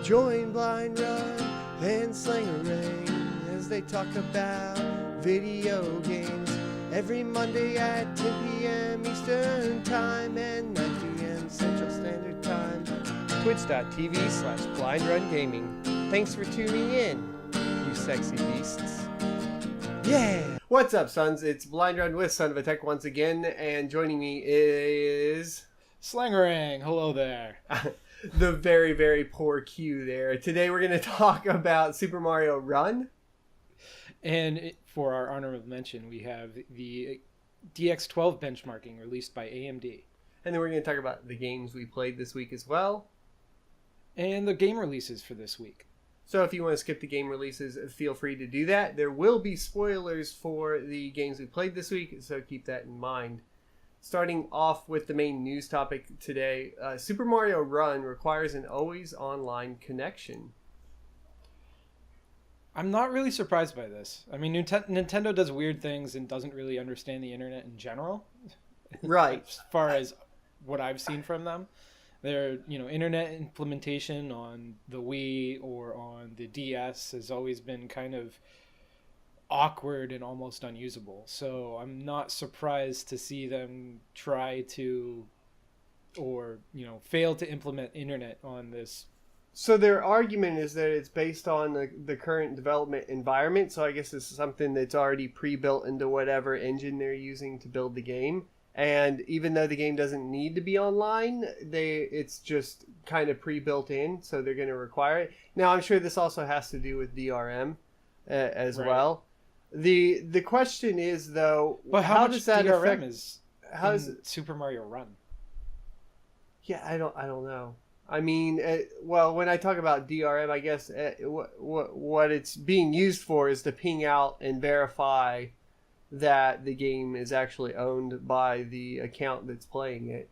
Join Blindrun and Slangarang as they talk about video games every Monday at 10 p.m. Eastern Time and 9 p.m. Central Standard Time. Twitch.tv/BlindRunGaming. Thanks for tuning in, you sexy beasts. Yeah! What's up, sons? It's Blindrun with Son of a Tech once again, and joining me is... Slangarang, hello there. The very, very poor cue there. Today we're going to talk about Super Mario Run. And for our honorable mention, we have the DX12 benchmarking released by AMD. And then we're going to talk about the games we played this week as well. And the game releases for this week. So if you want to skip the game releases, feel free to do that. There will be spoilers for the games we played this week, so keep that in mind. Starting off with the main news topic today, Super Mario Run requires an always online connection. I'm not really surprised by this. I mean, Nintendo does weird things and doesn't really understand the internet in general. Right. As far as what I've seen from them. Their, internet implementation on the Wii or on the DS has always been kind of awkward and almost unusable. So I'm not surprised to see them try to, or, fail to implement internet on this. So their argument is that it's based on the current development environment. So I guess this is something that's already pre-built into whatever engine they're using to build the game. And even though the game doesn't need to be online, it's just kind of pre-built in, so they're going to require it. Now, I'm sure this also has to do with DRM as right. well. The question is, though, but how does that DRM affect? How is Super Mario Run? Yeah, I don't know. I mean, well, when I talk about DRM, I guess what it's being used for is to ping out and verify that the game is actually owned by the account that's playing it,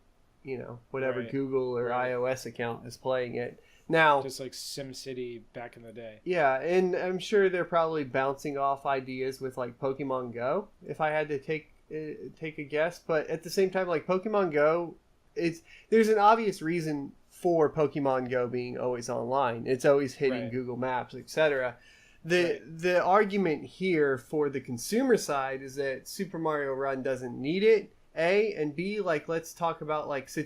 whatever right. Google or iOS account is playing it. Now, just like SimCity back in the day. Yeah, and I'm sure they're probably bouncing off ideas with like Pokemon Go, if I had to take a guess. But at the same time, like Pokemon Go, there's an obvious reason for Pokemon Go being always online. It's always hitting right. Google Maps, etc. The argument here for the consumer side is that Super Mario Run doesn't need it, A, and B, like, let's talk about like some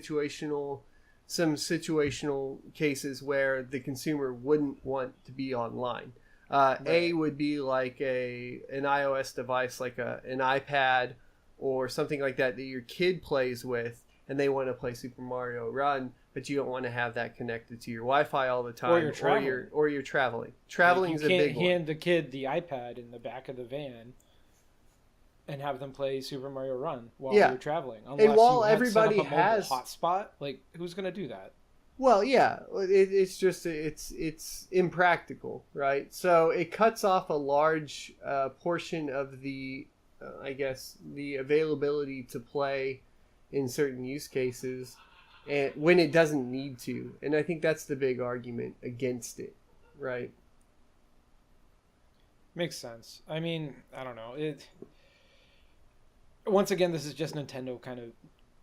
situational cases where the consumer wouldn't want to be online. Right. A would be like an iOS device, like an iPad or something like that your kid plays with, and they want to play Super Mario Run, but you don't want to have that connected to your Wi-Fi all the time, or you're traveling. Or you're traveling. Traveling is a big one. You can't hand the kid the iPad in the back of the van and have them play Super Mario Run while you're traveling. Unless and while you everybody set up a has hotspot, like who's going to do that? Well, yeah, it's just it's impractical, right? So it cuts off a large portion of the, I guess, the availability to play in certain use cases, and when it doesn't need to. And I think that's the big argument against it, right? Makes sense. I mean, I don't know. Once again, this is just Nintendo kind of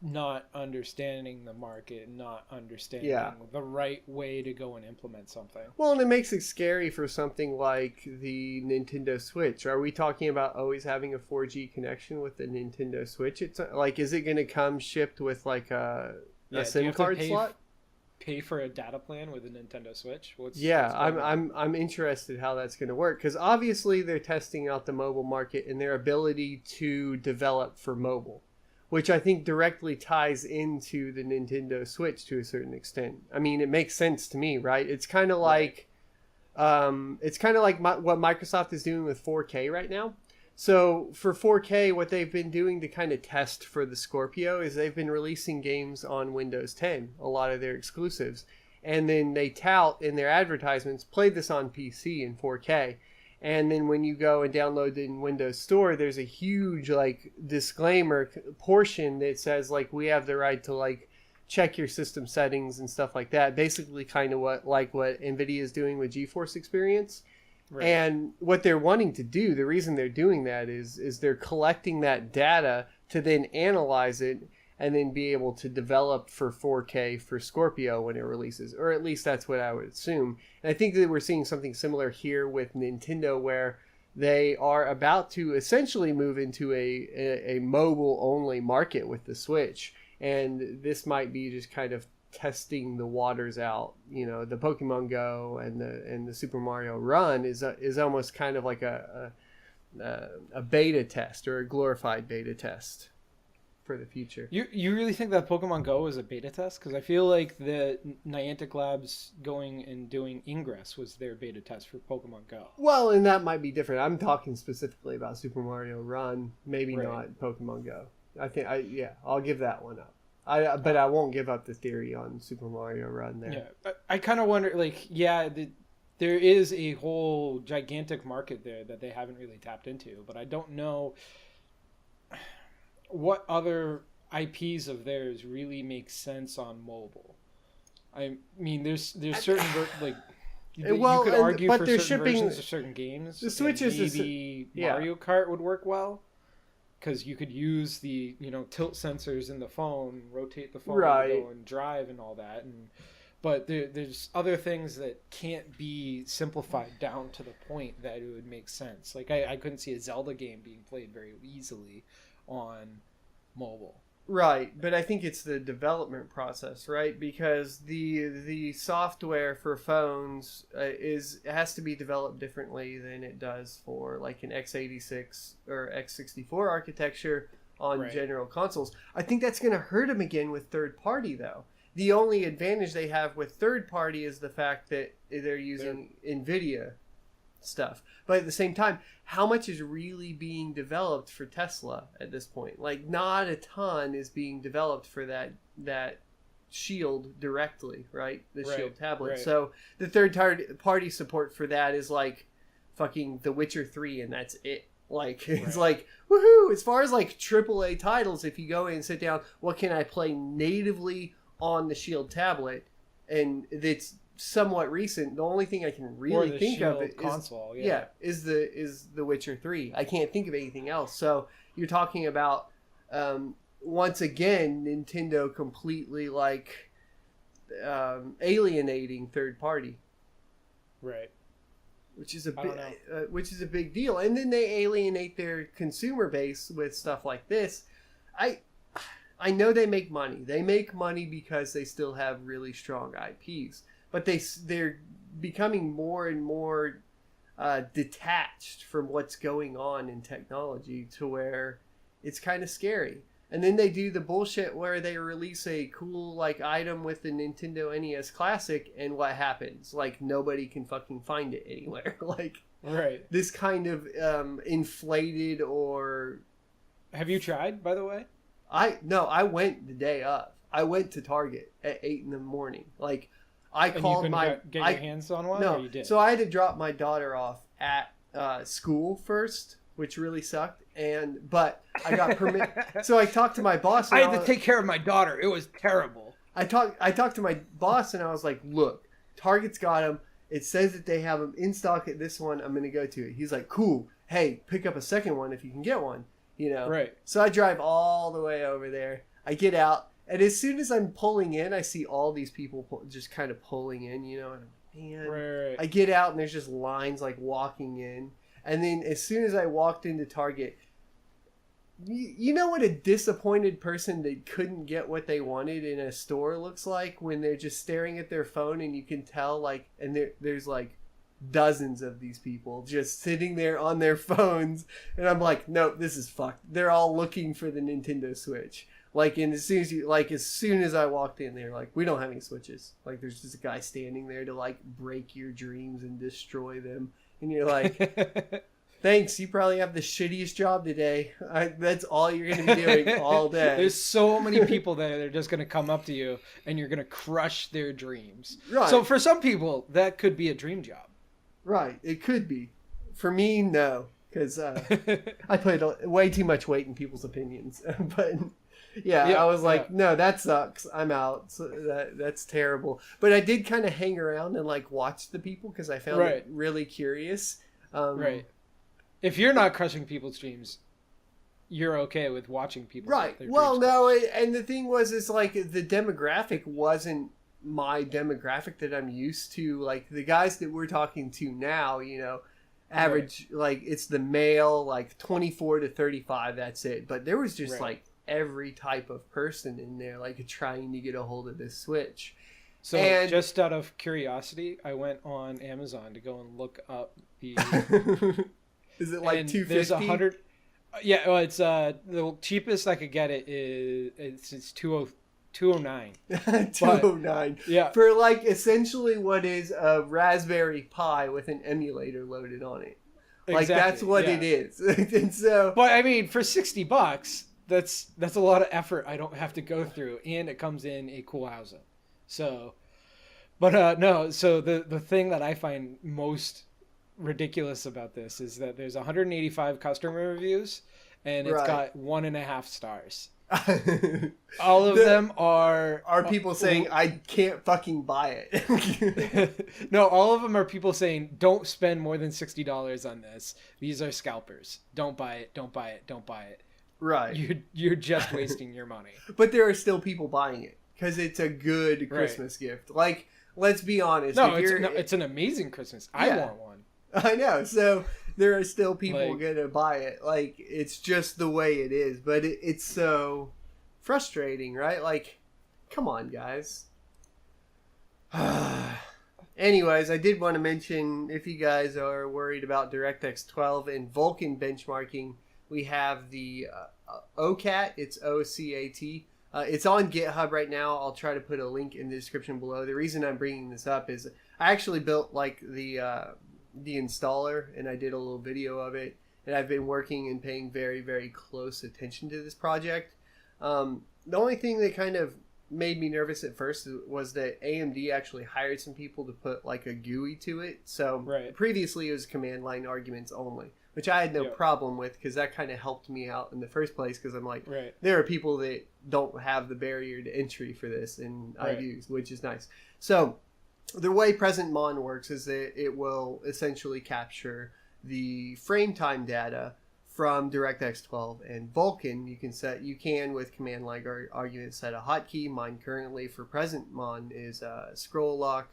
not understanding the market, not understanding the right way to go and implement something. Well, and it makes it scary for something like the Nintendo Switch. Are we talking about always having a 4G connection with the Nintendo Switch? It's like, is it going to come shipped with like a SIM card slot? Pay for a data plan with a Nintendo Switch? I'm interested how that's going to work, because obviously they're testing out the mobile market and their ability to develop for mobile, which I think directly ties into the Nintendo Switch to a certain extent. I mean, it makes sense to me, right? It's kind of like, what Microsoft is doing with 4K right now. So for 4K, what they've been doing to kind of test for the Scorpio is they've been releasing games on Windows 10, a lot of their exclusives. And then they tout in their advertisements, play this on PC in 4K. And then when you go and download it in Windows Store, there's a huge like disclaimer portion that says like, we have the right to like check your system settings and stuff like that. Basically kind of what NVIDIA is doing with GeForce Experience. Right. And what they're wanting to do, the reason they're doing that is they're collecting that data to then analyze it and then be able to develop for 4K for Scorpio when it releases, or at least that's what I would assume. And I think that we're seeing something similar here with Nintendo, where they are about to essentially move into a mobile only market with the Switch, and this might be just kind of testing the waters out. You know, the Pokemon Go and the Super Mario Run is almost kind of like a beta test, or a glorified beta test for the future. You really think that Pokemon Go is a beta test? Because I feel like the Niantic Labs going and doing Ingress was their beta test for Pokemon Go. Well, and that might be different. I'm talking specifically about Super Mario Run, maybe Right. not Pokemon Go. I think I'll give that one up. But I won't give up the theory on Super Mario Run there. Yeah, I kind of wonder, like, there is a whole gigantic market there that they haven't really tapped into, but I don't know what other IPs of theirs really make sense on mobile. I mean, there's certain you could argue for certain versions of certain games. The Switch is maybe Mario Kart would work well, because you could use the tilt sensors in the phone, rotate the phone, Right. and go and drive and all that. But there's other things that can't be simplified down to the point that it would make sense. Like I couldn't see a Zelda game being played very easily on mobile. Right, but I think it's the development process, right? Because the software for phones has to be developed differently than it does for like an x86 or x64 architecture on Right. general consoles. I think that's going to hurt them again with third party, though. The only advantage they have with third party is the fact that they're using NVIDIA stuff. But at the same time, how much is really being developed for Tesla at this point? Like, not a ton is being developed for that Shield directly, right? The Right, Shield tablet. right. So the third party support for that is like fucking The Witcher 3, and that's it. Like, it's like, woohoo! As far as like AAA titles, if you go in and sit down, what can I play natively on the Shield tablet? And it's somewhat recent. The only thing I can really think of is the Witcher 3. I can't think of anything else. So you're talking about once again Nintendo completely like alienating third party, Right. which is a big deal. And then they alienate their consumer base with stuff like this. I know they make money. They make money because they still have really strong IPs. But they're becoming more and more detached from what's going on in technology, to where it's kind of scary. And then they do the bullshit where they release a cool like item with the Nintendo NES Classic, and what happens? Like, nobody can fucking find it anywhere. Like, Right. this kind of inflated or... Have you tried, by the way? I went the day of. I went to Target at 8 a.m. Like, I called get your hands on one? No, Or you did? so I had to drop my daughter off at school first, which really sucked. But I got permit. So I talked to my boss. And I had to take care of my daughter. It was terrible. I talked to my boss, and I was like, "Look, Target's got them. It says that they have them in stock at this one. I'm going to go to it." He's like, "Cool. Hey, pick up a second one if you can get one." Right. So I drive all the way over there. I get out. And as soon as I'm pulling in, I see all these people just kind of pulling in, and I'm like, man. Right. I get out, and there's just lines like walking in. And then as soon as I walked into Target, you know what a disappointed person that couldn't get what they wanted in a store looks like, when they're just staring at their phone, and you can tell, like, and there's like dozens of these people just sitting there on their phones. And I'm like, nope, this is fucked. They're all looking for the Nintendo Switch. Like, and as soon as I walked in, they're like, we don't have any Switches. Like, there's just a guy standing there to like break your dreams and destroy them. And you're like, thanks, you probably have the shittiest job today. That's all you're going to be doing all day. There's so many people there that are just going to come up to you, and you're going to crush their dreams. Right. So for some people, that could be a dream job. Right, it could be. For me, no. Because I put way too much weight in people's opinions. But... Yeah, I was like, no, that sucks. I'm out. So that's terrible. But I did kind of hang around and like watch the people, because I found it really curious. Right. If you're not crushing people's dreams, you're okay with watching people. Right. Well, no, and the thing was, is like the demographic wasn't my demographic that I'm used to. Like the guys that we're talking to now, you know, average, like it's the male, like 24 to 35, that's it. But there was just like every type of person in there, like trying to get a hold of this Switch. So just out of curiosity, I went on Amazon to go and look up the... Is it like 250? There's 100... Yeah, well, it's the cheapest I could get it is it's 209. 209. But, yeah. For like essentially what is a Raspberry Pi with an emulator loaded on it. Like that's what it is. And so, but I mean, for $60, that's a lot of effort I don't have to go through, and it comes in a cool housing. So, but no. So the thing that I find most ridiculous about this is that there's 185 customer reviews and it's got 1.5 stars. All of them are people saying I can't fucking buy it. No, all of them are people saying don't spend more than $60 on this. These are scalpers. Don't buy it. Don't buy it. Don't buy it. Right. You're just wasting your money. But there are still people buying it because it's a good Christmas gift. Like, let's be honest. No, it's an amazing Christmas. I want one. I know. So there are still people gonna buy it. Like, it's just the way it is. But it's so frustrating, right? Like, come on, guys. Anyways, I did want to mention, if you guys are worried about DirectX 12 and Vulkan benchmarking, we have the OCAT. It's OCAT. It's on GitHub right now. I'll try to put a link in the description below. The reason I'm bringing this up is I actually built like the installer, and I did a little video of it, and I've been working and paying very, very close attention to this project. The only thing that kind of made me nervous at first was that AMD actually hired some people to put like a GUI to it. So previously it was command line arguments only, which I had no problem with because that kind of helped me out in the first place, because I'm like, there are people that don't have the barrier to entry for this, and I've used, which is nice. So the way Present Mon works is that it will essentially capture the frame time data from DirectX 12 and Vulkan. You can with command line argument set a hotkey. Mine currently for Present Mon is scroll lock.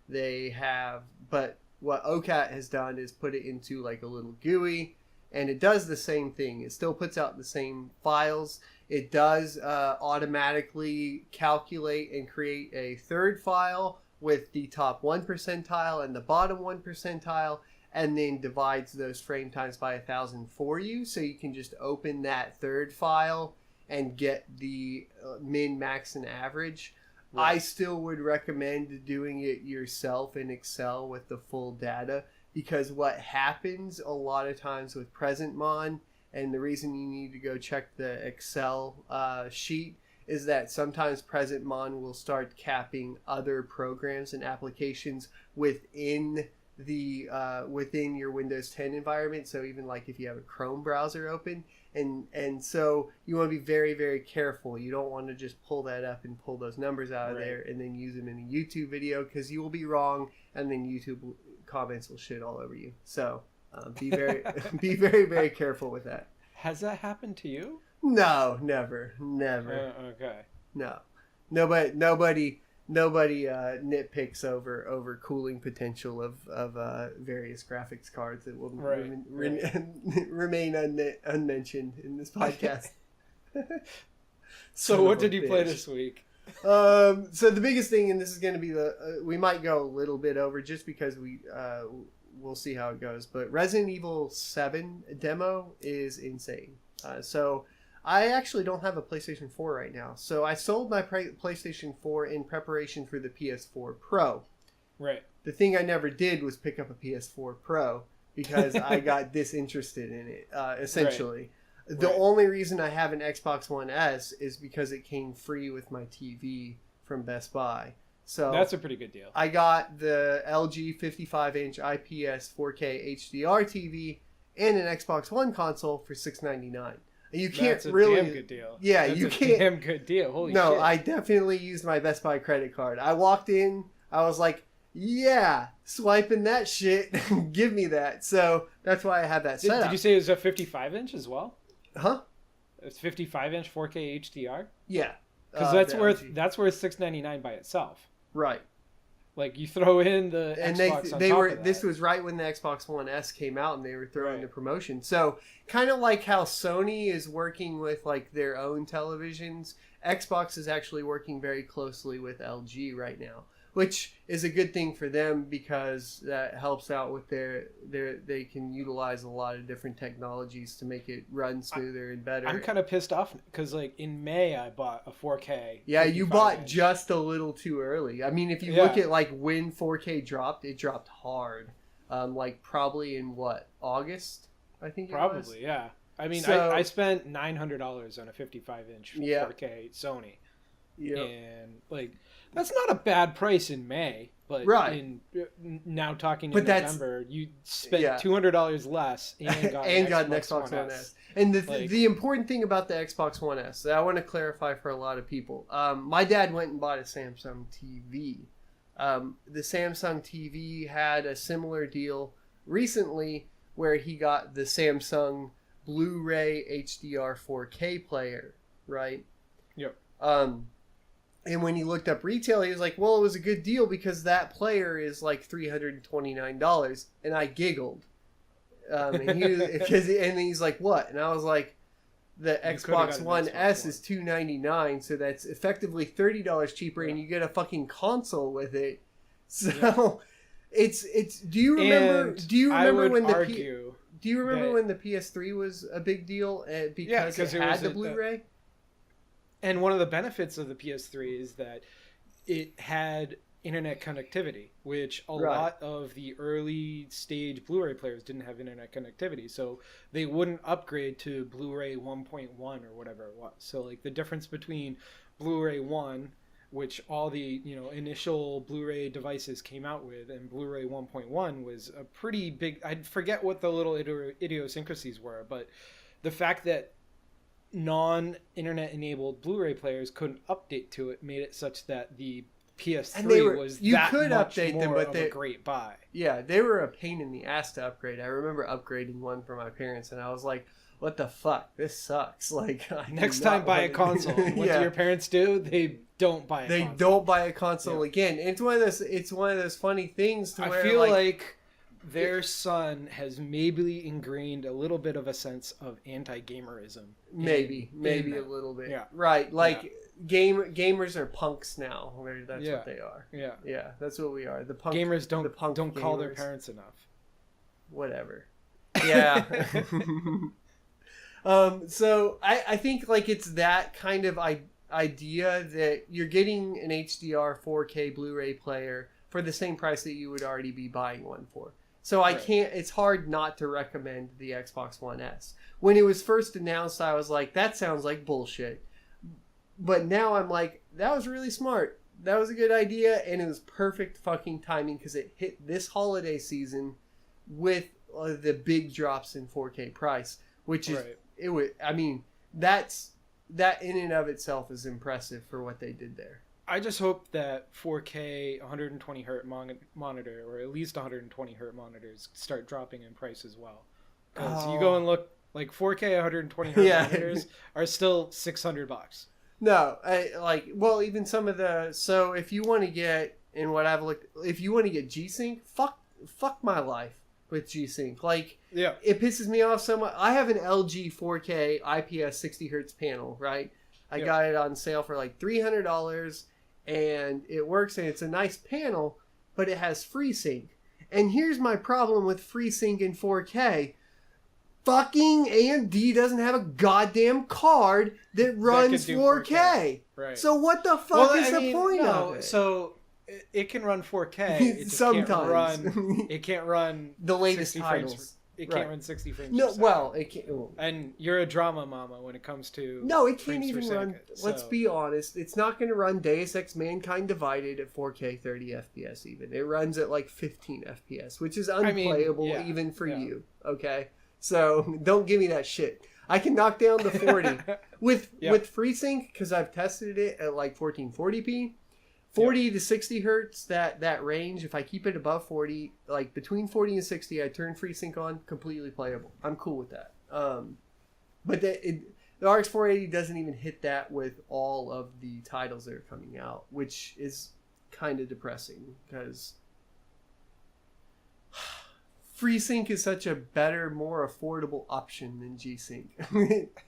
But what OCAT has done is put it into like a little GUI, and it does the same thing. It still puts out the same files. It does automatically calculate and create a third file with the top 1 percentile and the bottom 1 percentile, and then divides those frame times by 1,000 for you. So you can just open that third file and get the min, max, and average. I still would recommend doing it yourself in Excel with the full data, because what happens a lot of times with Present Mon, and the reason you need to go check the Excel sheet, is that sometimes Present Mon will start capping other programs and applications within the within your Windows 10 environment. So even like if you have a Chrome browser open, and so you want to be very, very careful. You don't want to just pull that up and pull those numbers out of there and then use them in a YouTube video, because you will be wrong, and then YouTube comments will shit all over you. So be very be very, very careful with that. Has that happened to you? No, never. Okay. No, nobody nitpicks over cooling potential of various graphics cards that will remain unmentioned in this podcast. So what did you play this week? So the biggest thing, and this is going to be we might go a little bit over just because we'll see how it goes, but Resident Evil 7 demo is insane. So I actually don't have a PlayStation 4 right now. So I sold my PlayStation 4 in preparation for the PS4 Pro. Right. The thing I never did was pick up a PS4 Pro because I got disinterested in it, essentially. The only reason I have an Xbox One S is because it came free with my TV from Best Buy. So that's a pretty good deal. I got the LG 55-inch IPS 4K HDR TV and an Xbox One console for $699. You can't That's a really damn good deal. Yeah, That's you a can't. Damn good deal. Holy shit. No, I definitely used my Best Buy credit card. I walked in, I was like, yeah, swiping that shit. Give me that. So that's why I have that set up. Did you say it was a 55-inch as well? Huh? It's 55-inch 4K HDR. Yeah, because that's worth $699 by itself. Right. Like you throw in the and Xbox they on were top of that. this was right when the Xbox One S came out, and they were throwing the promotion. So kind of like how Sony is working with like their own televisions, Xbox is actually working very closely with LG right now, which is a good thing for them because that helps out with they can utilize a lot of different technologies to make it run smoother and better. I'm kind of pissed off because like in May I bought a 4K. Yeah, you bought just a little too early. I mean, if you look at like when 4K dropped, it dropped hard. Like probably in August, I think it was. Probably, yeah. I mean, I spent $900 on a 55-inch 4K Sony. Yeah. And like that's not a bad price in May, but now talking in November, you spent $200 less and got an Xbox One S. And the important thing about the Xbox One S that I want to clarify for a lot of people, my dad went and bought a Samsung TV. The Samsung TV had a similar deal recently where he got the Samsung Blu-ray HDR 4K player, right? Yep. And when he looked up retail, he was like, well, it was a good deal because that player is like $329. And I giggled. And he's like, what? And I was like, the Xbox One S is $299, so that's effectively $30 cheaper, and you get a fucking console with it. So it's do you remember when the PS3 was a big deal because it had the Blu-ray? And one of the benefits of the PS3 is that it had internet connectivity, which a lot of the early stage Blu-ray players didn't have internet connectivity. So they wouldn't upgrade to Blu-ray 1.1 or whatever it was. So like the difference between Blu-ray 1, which all the initial Blu-ray devices came out with, and Blu-ray 1.1 was a pretty big... I forget what the little idiosyncrasies were, but the fact that non-internet enabled Blu-ray players couldn't update to it made it such that the PS3 was a great buy. Yeah, they were a pain in the ass to upgrade. I remember upgrading one for my parents, and I was like, what the fuck? This sucks. Like, next time buy a console. What do your parents do? They don't buy a console. They don't buy a console again. It's one of those funny things to where I feel like their son has maybe ingrained a little bit of a sense of anti-gamerism. Maybe a little bit. Yeah. Right. Like gamers are punks now. That's what they are. Yeah. Yeah. That's what we are. The punk gamers don't call their parents enough. Whatever. Yeah. So I think like it's that kind of idea that you're getting an HDR 4K Blu-ray player for the same price that you would already be buying one for. So it's hard not to recommend the Xbox One S. When it was first announced, I was like, that sounds like bullshit. But now I'm like, that was really smart. That was a good idea, and it was perfect fucking timing because it hit this holiday season with the big drops in 4K price, which is, that in and of itself is impressive for what they did there. I just hope that 4K 120 hertz monitor, or at least 120 hertz monitors, start dropping in price as well. Because you go and look, like 4K 120 hertz monitors are still $600. No, even some of so if you want to get, if you want to get G-Sync, fuck my life with G-Sync. Like, it pisses me off so much. I have an LG 4K IPS 60 hertz panel, right? I got it on sale for like $300, and it works, and it's a nice panel, but it has FreeSync. And here's my problem with FreeSync in 4K. Fucking AMD doesn't have a goddamn card that runs 4K. Right. So what the fuck is the point of it? So it can run 4K. It just sometimes it can't run the latest titles. It can't run 60 frames. No, well, it can't. And you're a drama mama when it comes to. No, it can't even run. Let's be honest. It's not going to run Deus Ex Mankind Divided at 4K 30 FPS even. It runs at like 15 FPS, which is unplayable even for you. Okay, so don't give me that shit. I can knock down the 40 with FreeSync because I've tested it at like 1440p. 40 to 60 hertz, that range, if I keep it above 40, like between 40 and 60, I turn FreeSync on, completely playable. I'm cool with that. But the RX 480 doesn't even hit that with all of the titles that are coming out, which is kind of depressing because FreeSync is such a better, more affordable option than G-Sync.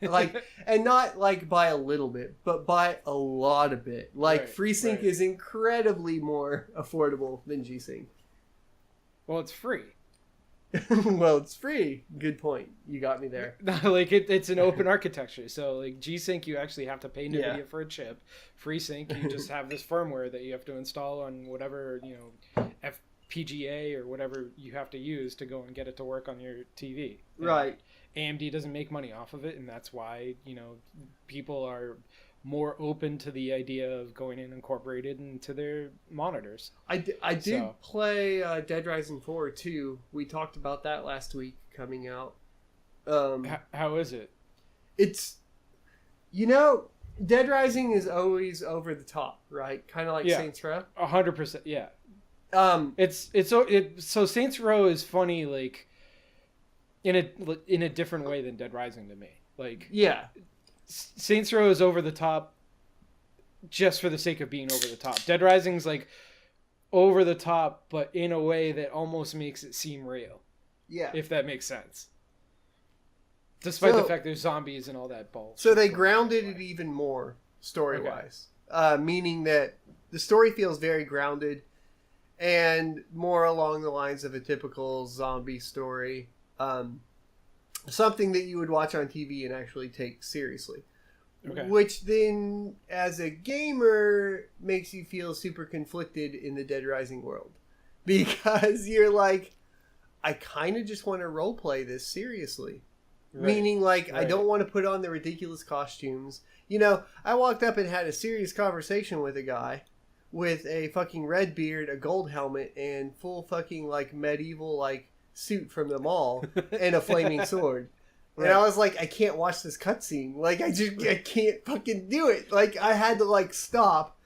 Like, and not like by a little bit, but by a lot of bit. Like, FreeSync is incredibly more affordable than G-Sync. Well, it's free. Well, it's free. Good point. You got me there. Like it's an open architecture. So like G-Sync, you actually have to pay NVIDIA for a chip. FreeSync, you just have this firmware that you have to install on whatever, FPGA or whatever you have to use to go and get it to work on your TV. And right. AMD doesn't make money off of it, and that's why, people are more open to the idea of going in incorporated into their monitors. I did play Dead Rising 4 too. We talked about that last week coming out. How is it? It's, Dead Rising is always over the top, right? Kind of like Saints Row. 100%, yeah. So Saints Row is funny, like in a different way than Dead Rising to me. Like, yeah. Saints Row is over the top just for the sake of being over the top. Dead Rising's like over the top, but in a way that almost makes it seem real. Yeah. If that makes sense. Despite the fact there's zombies and all that bullshit. So they grounded it even more story-wise. Okay. Meaning that the story feels very grounded and more along the lines of a typical zombie story. Something that you would watch on TV and actually take seriously. Okay. Which then, as a gamer, makes you feel super conflicted in the Dead Rising world. Because you're like, I kind of just want to roleplay this seriously. Right. Meaning, like, I don't want to put on the ridiculous costumes. I walked up and had a serious conversation with a guy with a fucking red beard, a gold helmet, and full fucking, like, medieval, like, suit from the mall and a flaming sword. Right. And I was like, I can't watch this cutscene. Like, I can't fucking do it. Like, I had to, like, stop,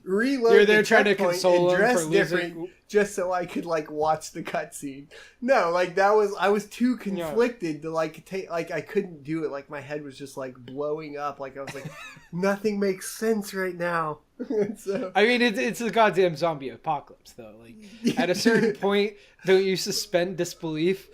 reload. You're there trying to console and dress different just so I could, like, watch the cutscene. No, like, I was too conflicted to, like, take, like, I couldn't do it. Like, my head was just, like, blowing up. Like, I was like, nothing makes sense right now. So, I mean, it's a goddamn zombie apocalypse, though. Like, at a certain point, don't you suspend disbelief?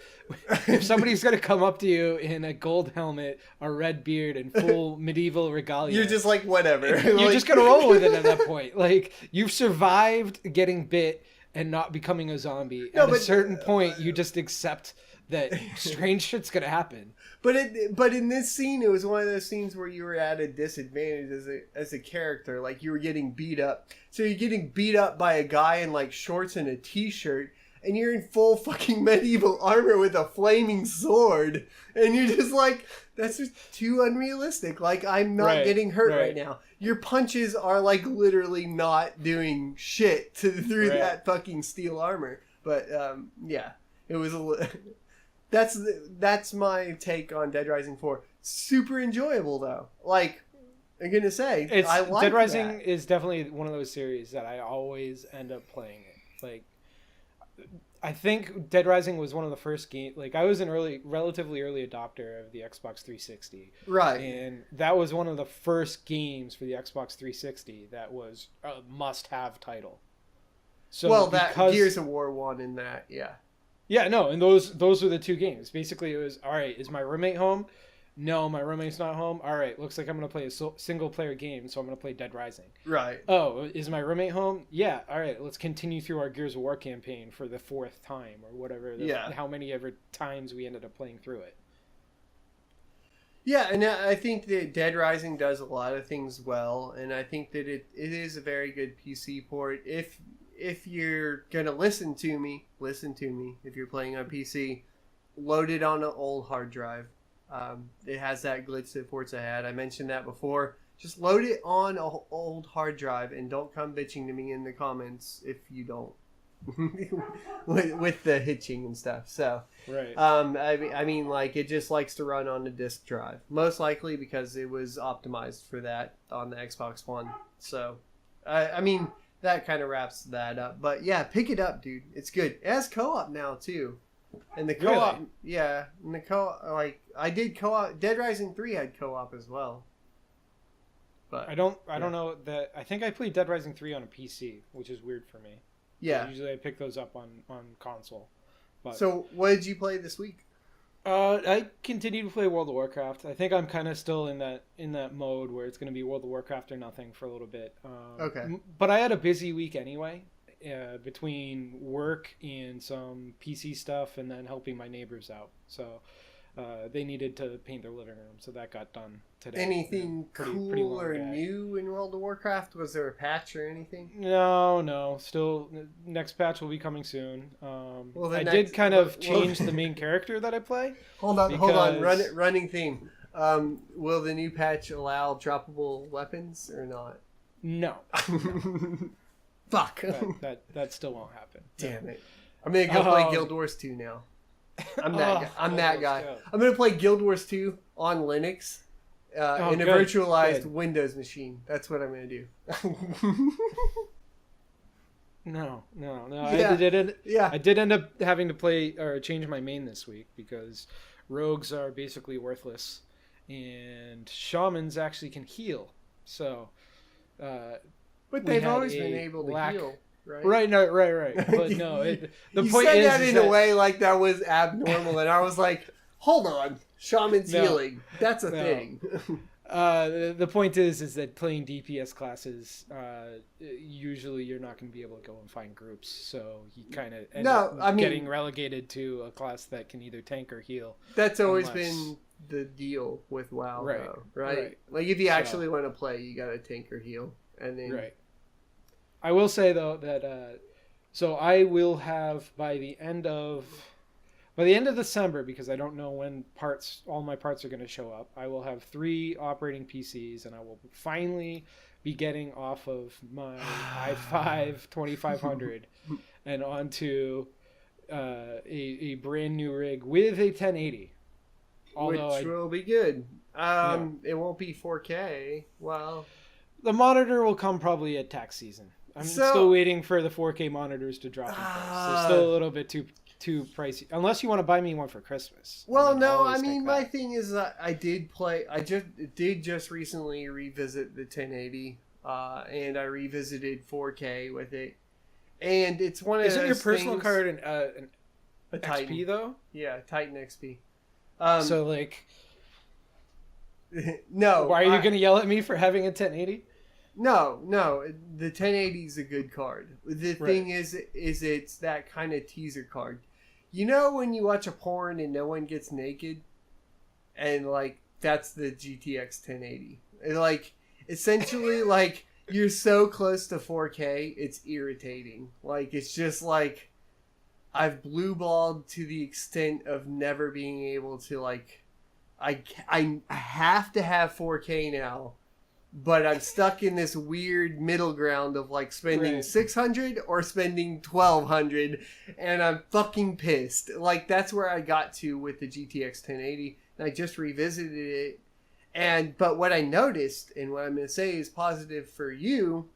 If somebody's going to come up to you in a gold helmet, a red beard, and full medieval regalia, you're just like, whatever. You're just going to roll with it at that point. Like, you've survived getting bit and not becoming a zombie. At a certain point, you just accept that strange shit's going to happen. But in this scene, it was one of those scenes where you were at a disadvantage as a character. Like, you were getting beat up. So you're getting beat up by a guy in, like, shorts and a t-shirt. And you're in full fucking medieval armor with a flaming sword. And you're just like, that's just too unrealistic. Like, I'm not getting hurt right now. Your punches are, like, literally not doing shit through that fucking steel armor. But, yeah. It was that's my take on Dead Rising 4. Super enjoyable, though. Like, I'm going to say, I like Dead Rising is definitely one of those series that I always end up playing it. Like, I think Dead Rising was one of the first games. Like, I was an relatively early adopter of the Xbox 360. Right. And that was one of the first games for the Xbox 360 that was a must-have title. So that Gears of War 1 in that, yeah. Yeah, no, and those were the two games. Basically, it was, all right, is my roommate home? No, my roommate's not home. All right, looks like I'm going to play a single-player game, so I'm going to play Dead Rising. Right. Oh, is my roommate home? Yeah, all right, let's continue through our Gears of War campaign for the fourth time, or whatever, how many ever times we ended up playing through it. Yeah, and I think that Dead Rising does a lot of things well, and I think that it is a very good PC port. If you're going to listen to me, if you're playing on PC, load it on an old hard drive. It has that glitch that Forza had. I mentioned that before. Just load it on an old hard drive and don't come bitching to me in the comments if you don't. with the hitching and stuff. So, right. I mean, like, it just likes to run on a disk drive. Most likely because it was optimized for that on the Xbox One. So, I mean, that kind of wraps that up. But yeah, pick it up, dude. It's good. It has co-op now, too. And the co-op, Really? yeah, and the like I did co-op. Dead Rising 3 had co-op as well. But I don't know that. I think I played Dead Rising 3 on a PC, which is weird for me. yeah. Usually I pick those up on console. But So what did you play this week? I continue to play World of Warcraft. I think I'm kind of still in that mode where it's going to be World of Warcraft or nothing for a little bit. Okay. But I had a busy week anyway, between work and some PC stuff, and then helping my neighbors out. So they needed to paint their living room, so that got done today. Anything Pretty cool long or day. new in World of Warcraft? Was there a patch or anything? No. Still, next patch will be coming soon. Well, the I next- did kind of well- change the main character that I play. Hold on. Because- Running theme. Will the new patch allow droppable weapons or not? No, Fuck. that still won't happen. Damn it. I'm gonna go play Guild Wars 2 now. I'm that guy. I'm that guy. Go. I'm gonna play Guild Wars 2 on Linux in a good, virtualized good. Windows machine. That's what I'm gonna do. No. Yeah. I did end up having to play or change my main this week because rogues are basically worthless, and shamans actually can heal. So, But we they've had always a been able to lack- heal, right? right. But no, the you point said is that in a way like that was abnormal, and I was like, "Hold on, shaman's No. healing. That's a No. thing." The point is that playing DPS classes, usually you're not going to be able to go and find groups, so you kind of end up getting relegated to a class that can either tank or heal. That's always Unless- been the deal with WoW, Right, though, right? right. Like if you actually want to play, you got to tank or heal, and then Right. I will say though that so I will have by the end of December, because I don't know when all my parts are going to show up. I will have 3 operating PCs, and I will finally be getting off of my i5 2500 and onto a brand new rig with a 1080. which will be good. It won't be 4K. Well, the monitor will come probably at tax season. I'm still waiting for the 4K monitors to drop in price. They're still a little bit too pricey, unless you want to buy me one for Christmas. My thing is I did just recently revisit the 1080, and I revisited 4K with it, and it's one of Isn't those your personal things- card an a XP Titan. though? Yeah, Titan XP. So like, no, why are you going to yell at me for having a 1080? No, the 1080 is a good card. The thing is it's that kind of teaser card. You know when you watch a porn and no one gets naked? And, like, that's the GTX 1080. And, like, essentially, like, you're so close to 4K, it's irritating. Like, it's just, like, I've blue-balled to the extent of never being able to, like, I have to have 4K now. But I'm stuck in this weird middle ground of like spending $600 or spending $1,200, and I'm fucking pissed. Like that's where I got to with the GTX 1080, and I just revisited it. But what I noticed, and what I'm going to say is positive for you,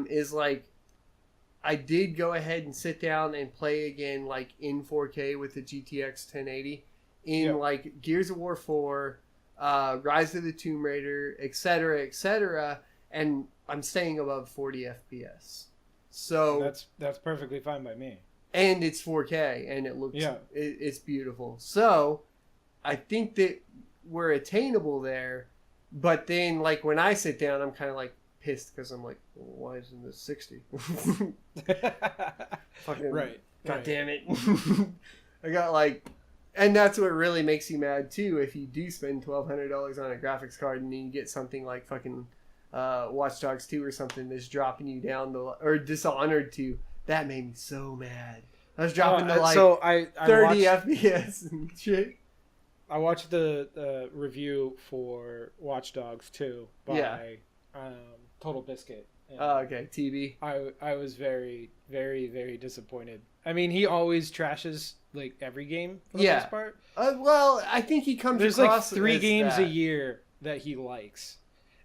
is like I did go ahead and sit down and play again, like in 4K with the GTX 1080 in like Gears of War 4. Rise of the Tomb Raider, etc., and I'm staying above 40 FPS. So that's perfectly fine by me. And it's 4K, and it looks it's beautiful. So I think that we're attainable there. But then, like when I sit down, I'm kind of like pissed because I'm like, well, why isn't this 60? Fucking God damn it! I got like. And that's what really makes you mad too. If you do spend $1,200 on a graphics card and then you get something like fucking Watch Dogs 2 or something that's dropping you down to, or Dishonored 2, that made me so mad. I was dropping to like 30 FPS and shit. I watched the review for Watch Dogs 2 by Total Biscuit. Okay, TV. I was very, very, very disappointed. I mean, he always trashes like every game for the most part. Well, I think he comes There's across like 3 games that. a year that he likes,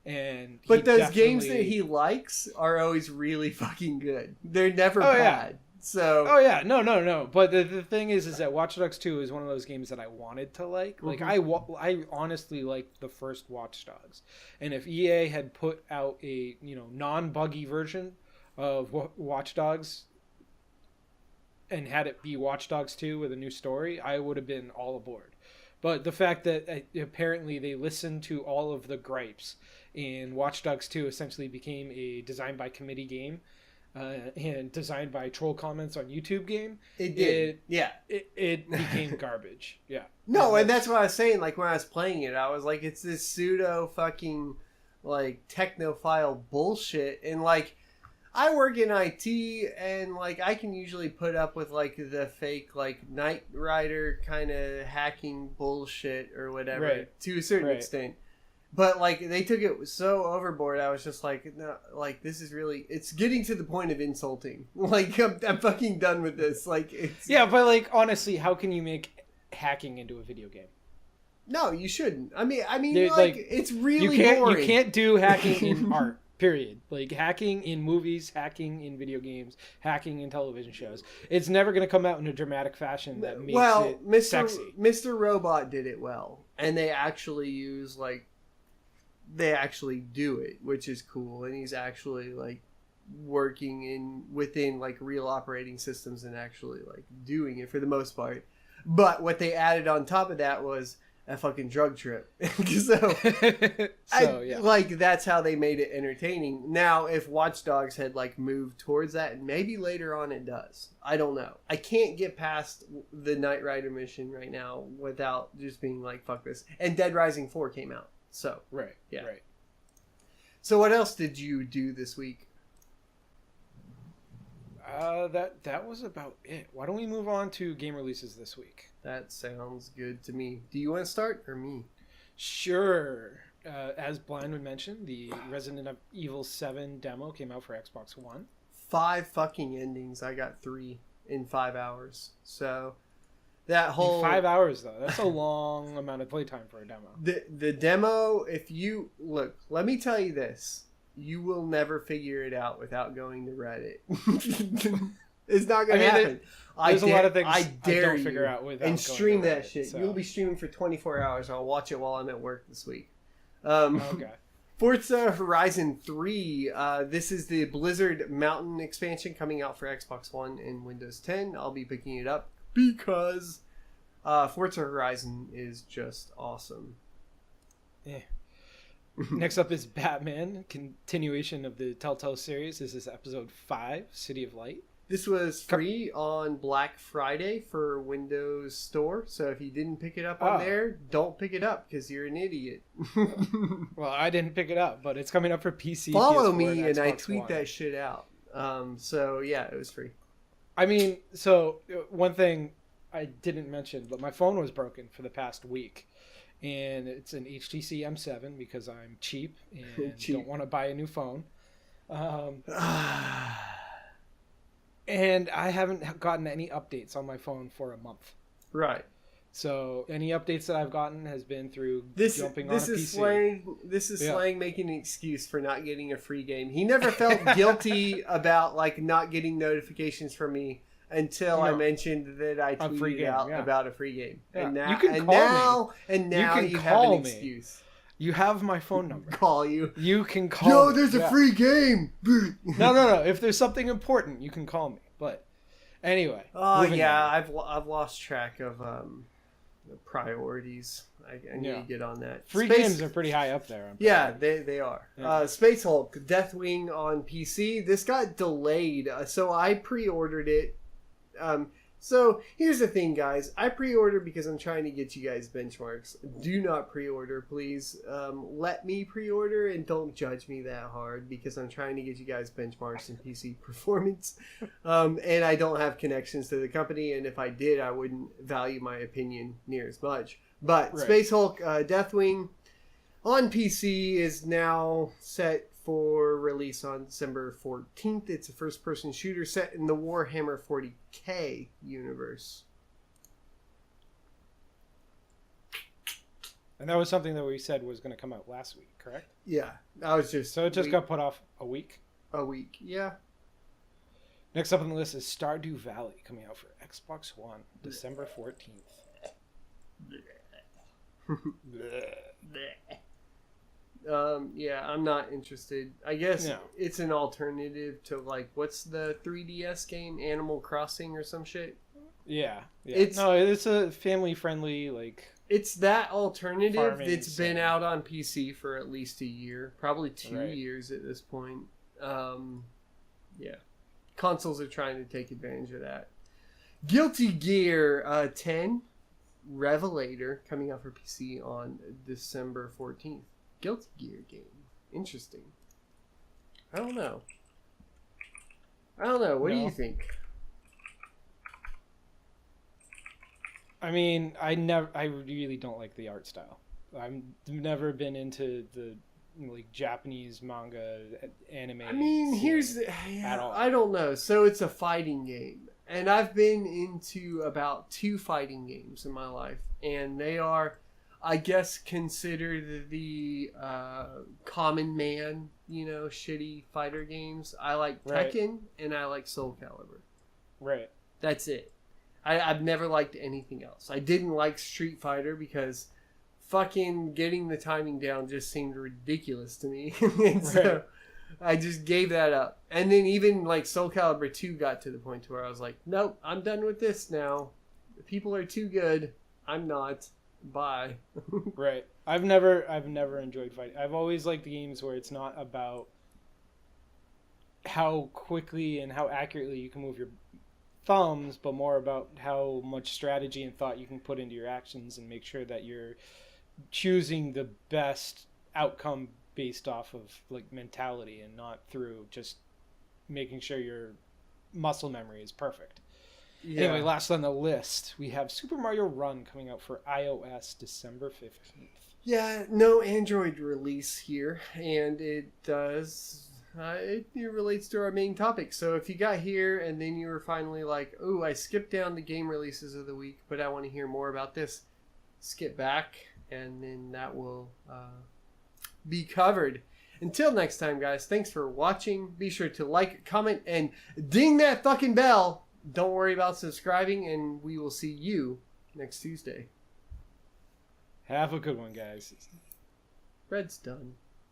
but those games that he likes are always really fucking good. They're never bad. So. Oh yeah, no. But the thing is that Watch Dogs 2 is one of those games that I wanted to like. Like I honestly liked the first Watch Dogs, and if EA had put out a non-buggy version of Watch Dogs and had it be Watch Dogs 2 with a new story, I would have been all aboard. But the fact that apparently they listened to all of the gripes, and Watch Dogs 2 essentially became a design by committee game. And designed by troll comments on YouTube game. It did. It became garbage. Yeah. No, and that's what I was saying. Like when I was playing it, I was like, it's this pseudo fucking like technophile bullshit. And like, I work in IT, and like I can usually put up with like the fake like Knight Rider kind of hacking bullshit or whatever to a certain extent. But like they took it so overboard, I was just like, no, like this is really, it's getting to the point of insulting. Like I'm fucking done with this. Like it's but like honestly, how can you make hacking into a video game? No, you shouldn't. I mean, like it's really boring. You can't do hacking in art. Period. Like hacking in movies, hacking in video games, hacking in television shows. It's never going to come out in a dramatic fashion that makes it sexy. Mr. Robot did it well, and they actually use like. They actually do it, which is cool, and he's actually like working within like real operating systems and actually like doing it for the most part. But what they added on top of that was a fucking drug trip. Like that's how they made it entertaining. Now, if Watch Dogs had like moved towards that, and maybe later on it does, I don't know. I can't get past the Knight Rider mission right now without just being like, fuck this. And Dead Rising 4 came out. So right. So what else did you do this week? That was about it. Why don't we move on to game releases this week? That sounds good to me. Do you want to start or me? Sure. As Blindrun mentioned, the Resident Evil 7 demo came out for Xbox One. 5 fucking endings. I got 3 in 5 hours. So. That whole 5 hours though, that's a long amount of playtime for a demo. The demo, if you look, let me tell you this: you will never figure it out without going to Reddit. It's not gonna happen. There's a lot of things I dare don't figure out without and stream going to that Reddit, shit. so. You'll be streaming for 24 hours. I'll watch it while I'm at work this week. Okay. Forza Horizon 3. This is the Blizzard Mountain expansion coming out for Xbox One and Windows 10. I'll be picking it up. Because Forza Horizon is just awesome. Yeah. Next up is Batman, continuation of the Telltale series. This is episode 5, City of Light. This was free on Black Friday for Windows Store. So if you didn't pick it up on there, don't pick it up because you're an idiot. Well, I didn't pick it up, but it's coming up for PC. Follow PS4, me and I Xbox tweet One. that shit out. So yeah, it was free. I mean, so one thing I didn't mention, but my phone was broken for the past week. And it's an HTC M7 because I'm cheap and don't want to buy a new phone. And I haven't gotten any updates on my phone for a month. Right. So any updates that I've gotten has been through jumping on a PC. This is Slang making an excuse for not getting a free game. He never felt guilty about like not getting notifications from me until I mentioned that I tweeted out about a free game. Yeah. And now you can call me. You have an excuse. You have my phone number. Call you. You can call Yo, me. there's a free game. No. If there's something important, you can call me. But anyway. Oh yeah, I've lost track of the priorities. I need to get on that. Free games are pretty high up there. Yeah, they are. Yeah. Space Hulk, Deathwing on PC. This got delayed, so I pre-ordered it. So here's the thing, guys. I pre-ordered because I'm trying to get you guys benchmarks. Do not pre-order, please. Let me pre-order and don't judge me that hard because I'm trying to get you guys benchmarks in PC performance. And I don't have connections to the company, and if I did, I wouldn't value my opinion near as much. But Space Hulk, Deathwing on PC is now set for release on December 14th. It's a first-person shooter set in the Warhammer 40k universe. And that was something that we said was going to come out last week, correct? Yeah, I was just... So it just got put off a week? A week, yeah. Next up on the list is Stardew Valley, coming out for Xbox One, December 14th. Yeah, I'm not interested. I guess No. it's an alternative to, like, what's the 3DS game? Animal Crossing or some shit? Yeah. It's a family-friendly, like... It's that alternative Farming that's been sim. out on PC for at least a year, probably 2 Right. years at this point. Yeah. Consoles are trying to take advantage of that. Guilty Gear 10 Revelator coming out for PC on December 14th. Guilty Gear game. Interesting. I don't know. What do you think? I mean, I really don't like the art style. I've never been into the like Japanese manga, anime. I mean, scene at all. I don't know. So it's a fighting game, and I've been into about 2 fighting games in my life, and they are, I guess, considered the common man, shitty fighter games. I like Right. Tekken and I like Soul Calibur. Right. That's it. I've never liked anything else. I didn't like Street Fighter because fucking getting the timing down just seemed ridiculous to me. And so I just gave that up. And then even like Soul Calibur 2 got to the point to where I was like, nope, I'm done with this now. The people are too good. I'm not. Bye. Right. I've never enjoyed fighting. I've always liked the games where it's not about how quickly and how accurately you can move your thumbs, but more about how much strategy and thought you can put into your actions and make sure that you're choosing the best outcome based off of like mentality and not through just making sure your muscle memory is perfect. Yeah. Anyway, last on the list, we have Super Mario Run coming out for iOS December 15th. Yeah, no Android release here, and it does. It relates to our main topic. So if you got here and then you were finally like, "Oh, I skipped down the game releases of the week, but I want to hear more about this," skip back, and then that will be covered. Until next time, guys. Thanks for watching. Be sure to like, comment, and ding that fucking bell. Don't worry about subscribing, and we will see you next Tuesday. Have a good one, guys. Red's done.